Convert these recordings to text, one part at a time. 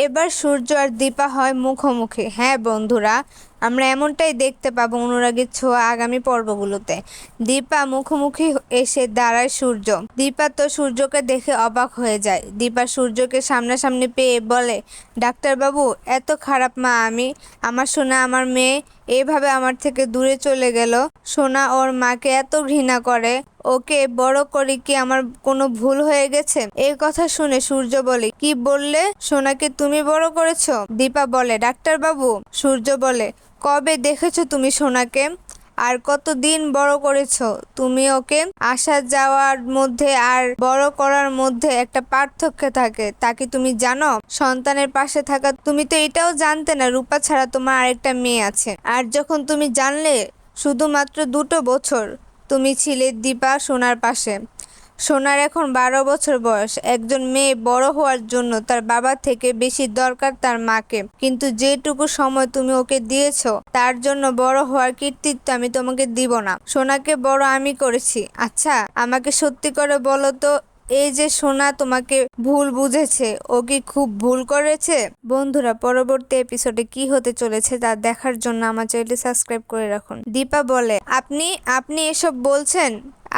এবার সূর্য আর দীপা হয় মুখোমুখি। হ্যাঁ বন্ধুরা, আমরা এমনটাই দেখতে পাবো অনুরাগের ছোঁয়া আগামী পর্বগুলোতে। দীপা মুখোমুখি এসে দাঁড়ায় সূর্য। দীপা তো সূর্যকে দেখে অবাক হয়ে যায়। দীপা সূর্যকে সামনাসামনি পেয়ে বলে, ডাক্তারবাবু, এত খারাপ মা আমি? আমার সোনা, আমার মেয়ে এভাবে আমার থেকে দূরে চলে গেল। সোনা ওর মাকে এত ঘৃণা করে, ওকে বড় করে কি আমার কোনো ভুল হয়ে গেছে? এই কথা শুনে সূর্য বলে, কি বললে? সোনাকে তুমি বড় করেছো? দীপা বলে, ডাক্তারবাবু। সূর্য বলে, কবে দেখেছো তুমি সোনাকে? আর কতদিন বড় করেছো তুমি ওকে? আসা যাওয়ার মধ্যে আর বড় করার মধ্যে একটা পার্থক্য থাকে, তা কি তুমি জানো? সন্তানের পাশে থাকা। তুমি তো এটাও জানতে না রূপা ছাড়া তোমার আরেকটা মেয়ে আছে। আর যখন তুমি জানলে, শুধুমাত্র 2 বছর তুমি ছিলে দীপা সোনার পাশে। সোনার এখন 12 বছর বয়স। একজন মেয়ে বড় হওয়ার জন্য তার বাবা থেকে বেশি দরকার তার মাকে। কিন্তু যেটুকু সময় তুমি ওকে দিয়েছো, তার জন্য বড় হওয়ার কৃতিত্ব আমি তোমাকে দিব না। সোনাকে বড় আমি করেছি। আচ্ছা, আমাকে সত্যি করে বলো তো, এই যে সোনা তোমাকে ভুল বুঝেছে, ও কি খুব ভুল করেছে? বন্ধুরা, পরবর্তী এপিসোডে কি হতে চলেছে তা দেখার জন্য আমার চ্যানেলটি সাবস্ক্রাইব করে রাখুন। দীপা বলে, আপনি আপনি এসব বলছেন?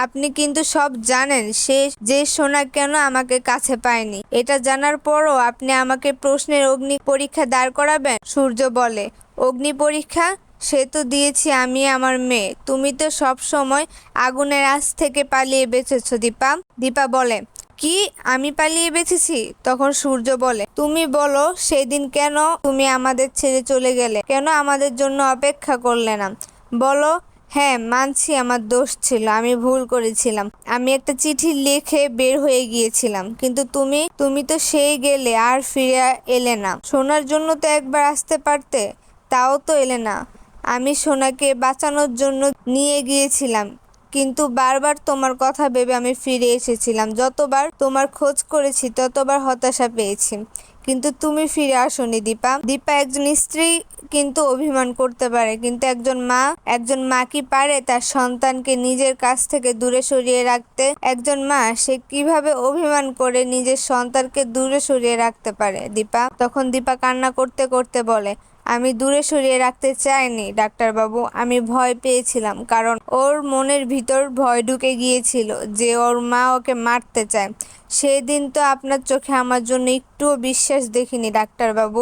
আপনি কিন্তু সব জানেন সে যে সোনা কেন আমাকে কাছে পায়নি। এটা জানার পরও আপনি আমাকে প্রশ্নের অগ্নি পরীক্ষা দাঁড় করাবেন? সূর্য বলে, অগ্নি পরীক্ষা? সে তো দিয়েছি আমি আমার মেয়ে। তুমি তো সব সময় আগুনের আঁচ থেকে পালিয়ে বেঁচেছো দীপা। দীপা বলে, কি আমি পালিয়ে বেঁচেছি? তখন সূর্য বলে, তুমি বলো সেদিন কেন তুমি আমাদের ছেড়ে চলে গেলে? কেন আমাদের জন্য অপেক্ষা করলে না? বলো। হ্যাঁ, মানছি আমার দোষ ছিল, আমি ভুল করেছিলাম। আমি একটা চিঠি লিখে বের হয়ে গিয়েছিলাম, কিন্তু তুমি তো সেই গেলে আর ফিরে এলে না। সোনার জন্য তো একবার আসতে পারতে, তাও তো এলে না। আমি সোনাকে বাঁচানোর জন্য নিয়ে গিয়েছিলাম, কিন্তু বারবার তোমার কথা ভেবে আমি ফিরে এসেছিলাম। যতবার তোমার খোঁজ করেছি ততবার হতাশা পেয়েছি, কিন্তু তুমি ফিরে আসোনি দীপা। দীপা, একজন স্ত্রী কিন্তু অভিমান করতে পারে, কিন্তু একজন মা কি পারে তার সন্তানকে নিজের কাছ থেকে দূরে সরিয়ে রাখতে? একজন মা, সে কিভাবে অভিমান করে নিজের সন্তানকে দূরে সরিয়ে রাখতে পারে দীপা? তখন দীপা কান্না করতে করতে বলে, আমি দূরে সরিয়ে রাখতে চাইনি ডাক্তারবাবু, আমি ভয় পেয়েছিলাম, কারণ ওর মনের ভিতর ভয় ঢুকে গিয়েছিল যে ওর মা ওকে মারতে চায়। সেদিন তো আপনার চোখে আমার জন্য একটুও বিশ্বাস দেখিনি ডাক্তারবাবু।